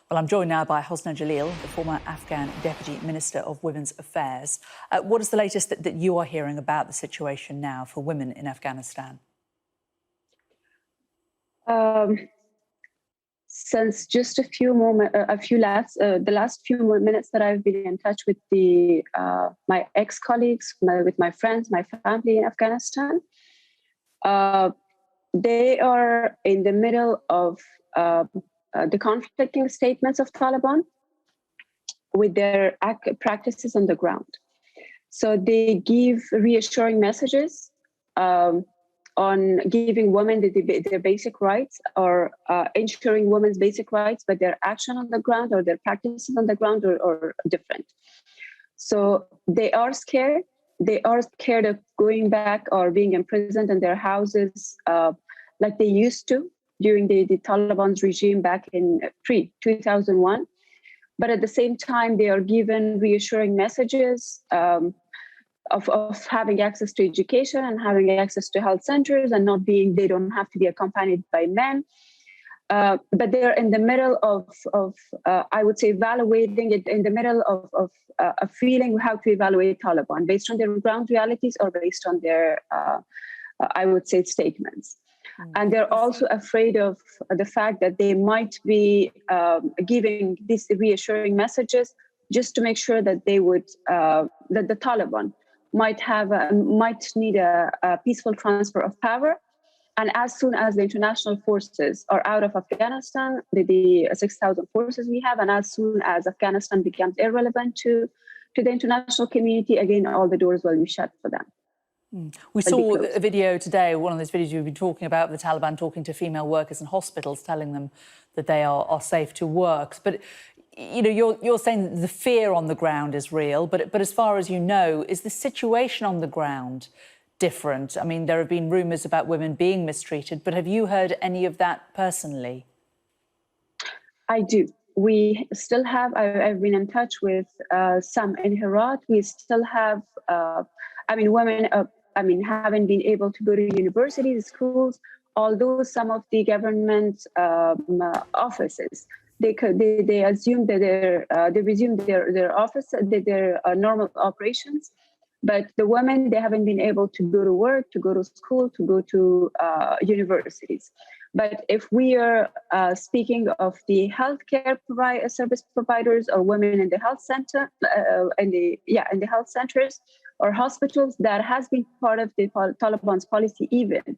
Well, I'm joined now by Hosna Jalil, the former Afghan Deputy Minister of Women's Affairs. What is the latest that you are hearing about the situation now for women in Afghanistan? Since just the last few minutes that I've been in touch with my ex-colleagues, with my friends, my family in Afghanistan, they are in the middle of the conflicting statements of Taliban with their practices on the ground. So they give reassuring messages on giving women their basic rights, or ensuring women's basic rights, but their action on the ground or their practices on the ground are different. So they are scared. They are scared of going back or being imprisoned in their houses like they used to during the Taliban's regime back in pre-2001. But at the same time, they are given reassuring messages of having access to education and having access to health centers, and they don't have to be accompanied by men. But they're in the middle of I would say, evaluating it, in the middle of feeling how to evaluate Taliban based on their ground realities or based on their, I would say, statements. And they're also afraid of the fact that they might be giving these reassuring messages just to make sure that they would, that the Taliban might need a peaceful transfer of power. And as soon as the international forces are out of Afghanistan, the 6,000 forces we have, and as soon as Afghanistan becomes irrelevant to the international community, again, all the doors will be shut for them. We saw a video today, one of those videos you've been talking about, the Taliban talking to female workers in hospitals, telling them that they are safe to work. But you know, you're saying the fear on the ground is real, but as far as you know, is the situation on the ground different? I mean, there have been rumours about women being mistreated, but have you heard any of that personally? I do. We still have, I've been in touch with some in Herat. We still have, women, haven't been able to go to universities, schools, although some of the government offices, they assume that they resumed their office, their normal operations. But the women, they haven't been able to go to work, to go to school, to go to universities. But if we are speaking of the healthcare service providers or women in the health center, in the health centers or hospitals, that has been part of the Taliban's policy even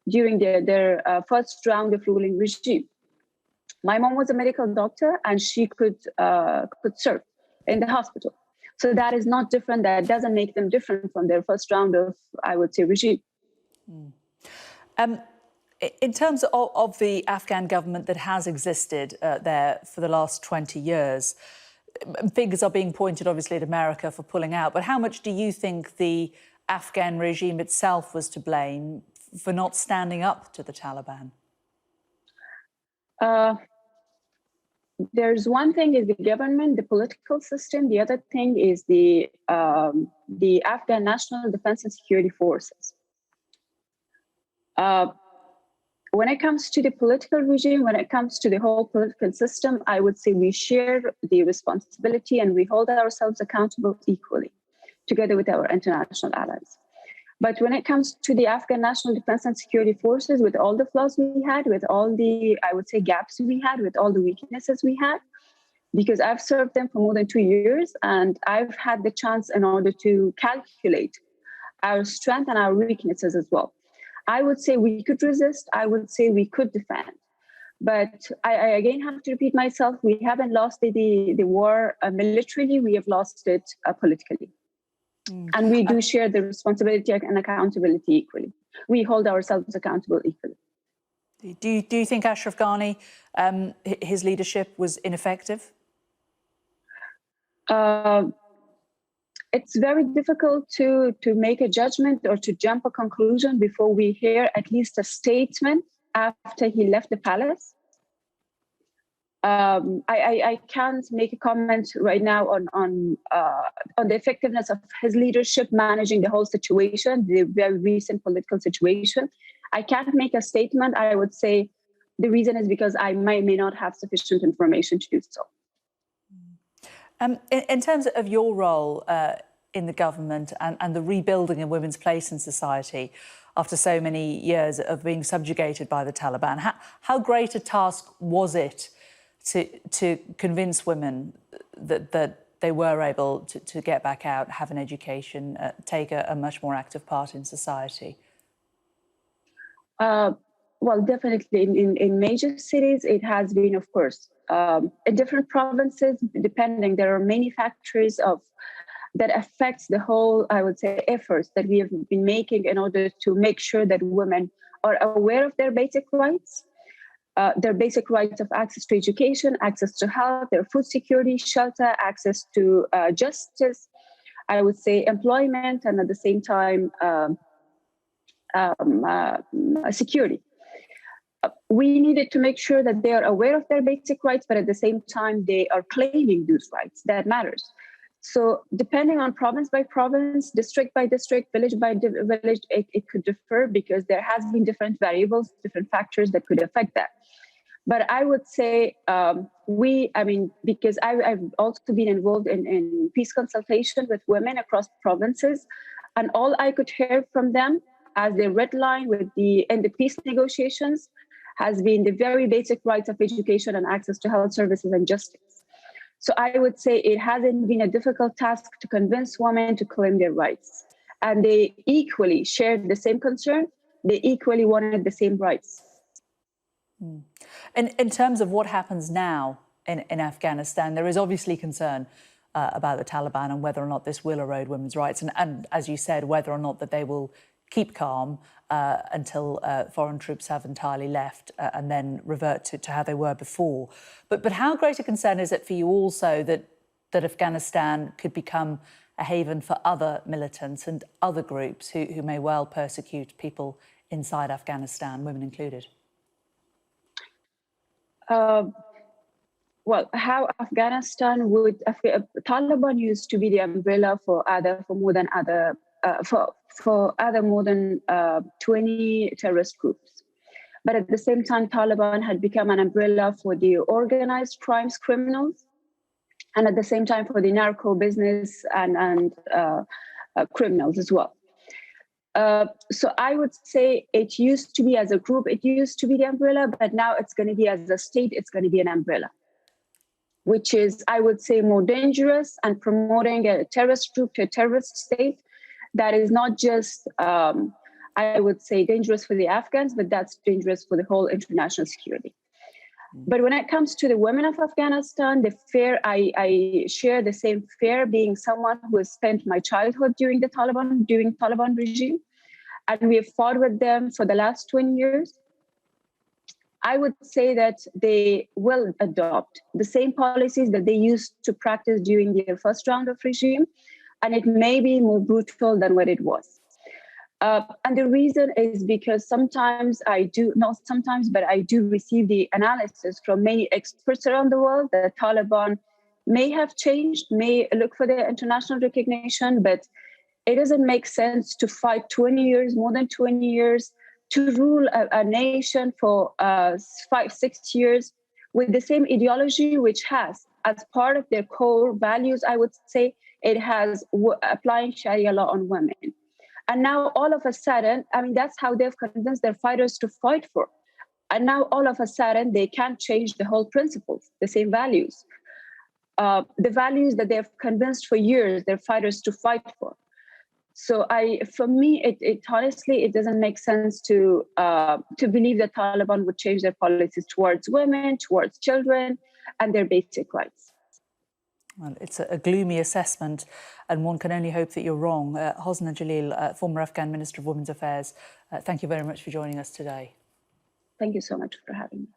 during their first round of ruling regime. My mom was a medical doctor, and she could serve in the hospital. So that is not different. That doesn't make them different from their first round of, I would say, regime. In terms of the Afghan government that has existed there for the last 20 years, figures are being pointed, obviously, at America for pulling out. But how much do you think the Afghan regime itself was to blame for not standing up to the Taliban? There's one thing is the government, the political system. The other thing is the Afghan National Defense and Security Forces. When it comes to the political regime, when it comes to the whole political system, I would say we share the responsibility and we hold ourselves accountable equally, together with our international allies. But when it comes to the Afghan National Defense and Security Forces, with all the flaws we had, with all the, I would say, gaps we had, with all the weaknesses we had, because I've served them for more than 2 years, and I've had the chance in order to calculate our strength and our weaknesses as well. I would say we could resist. I would say we could defend. But I again have to repeat myself, we haven't lost the war militarily, we have lost it politically. And we do share the responsibility and accountability equally. We hold ourselves accountable equally. Do you think Ashraf Ghani, his leadership was ineffective? It's very difficult to make a judgment or to jump a conclusion before we hear at least a statement after he left the palace. I can't make a comment right now on the effectiveness of his leadership managing the whole situation, the very recent political situation. I can't make a statement. I would say The reason is because I may not have sufficient information to do so. In terms of your role in the government and the rebuilding of women's place in society after so many years of being subjugated by the Taliban, how great a task was it to convince women that they were able to get back out, have an education, take a much more active part in society? Well, definitely in major cities, it has been, of course. In different provinces, depending, there are many factors that affects the whole, I would say, efforts that we have been making in order to make sure that women are aware of their basic rights of access to education, access to health, their food security, shelter, access to justice, I would say employment, and at the same time, security. We needed to make sure that they are aware of their basic rights, but at the same time, they are claiming those rights. That matters. So depending on province by province, district by district, village by village, it could differ because there has been different variables, different factors that could affect that. But I would say because I've also been involved in peace consultation with women across provinces, and all I could hear from them as the red line in the peace negotiations has been the very basic rights of education and access to health services and justice. So I would say it hasn't been a difficult task to convince women to claim their rights. And they equally shared the same concern. They equally wanted the same rights. In terms of what happens now in Afghanistan, there is obviously concern about the Taliban and whether or not this will erode women's rights. And as you said, whether or not that they will keep calm until foreign troops have entirely left and then revert to how they were before. But how great a concern is it for you also that Afghanistan could become a haven for other militants and other groups who may well persecute people inside Afghanistan, women included? Well, how Afghanistan Taliban used to be the umbrella for more than 20 terrorist groups. But at the same time, Taliban had become an umbrella for the organized crimes criminals, and at the same time for the narco business and criminals as well. So I would say it used to be as a group, it used to be the umbrella, but now it's going to be as a state, it's going to be an umbrella, which is, I would say, more dangerous and promoting a terrorist group to a terrorist state that is not just, I would say, dangerous for the Afghans, but that's dangerous for the whole international security. But when it comes to the women of Afghanistan, the fear, I share the same fear, being someone who has spent my childhood during Taliban regime, and we have fought with them for the last 20 years. I would say that they will adopt the same policies that they used to practice during their first round of regime, and it may be more brutal than what it was. And the reason is because I do receive the analysis from many experts around the world that Taliban may have changed, may look for their international recognition, but it doesn't make sense to fight more than 20 years, to rule a nation for 5-6 years with the same ideology, which has, as part of their core values, I would say, it has applying Sharia law on women. And now all of a sudden, that's how they've convinced their fighters to fight for. And now all of a sudden, they can't change the whole principles, the same values, the values that they've convinced for years their fighters to fight for. So for me, it honestly, it doesn't make sense to believe that Taliban would change their policies towards women, towards children, and their basic rights. Well, it's a gloomy assessment, and one can only hope that you're wrong. Hosna Jalil, former Afghan Minister of Women's Affairs, thank you very much for joining us today. Thank you so much for having me.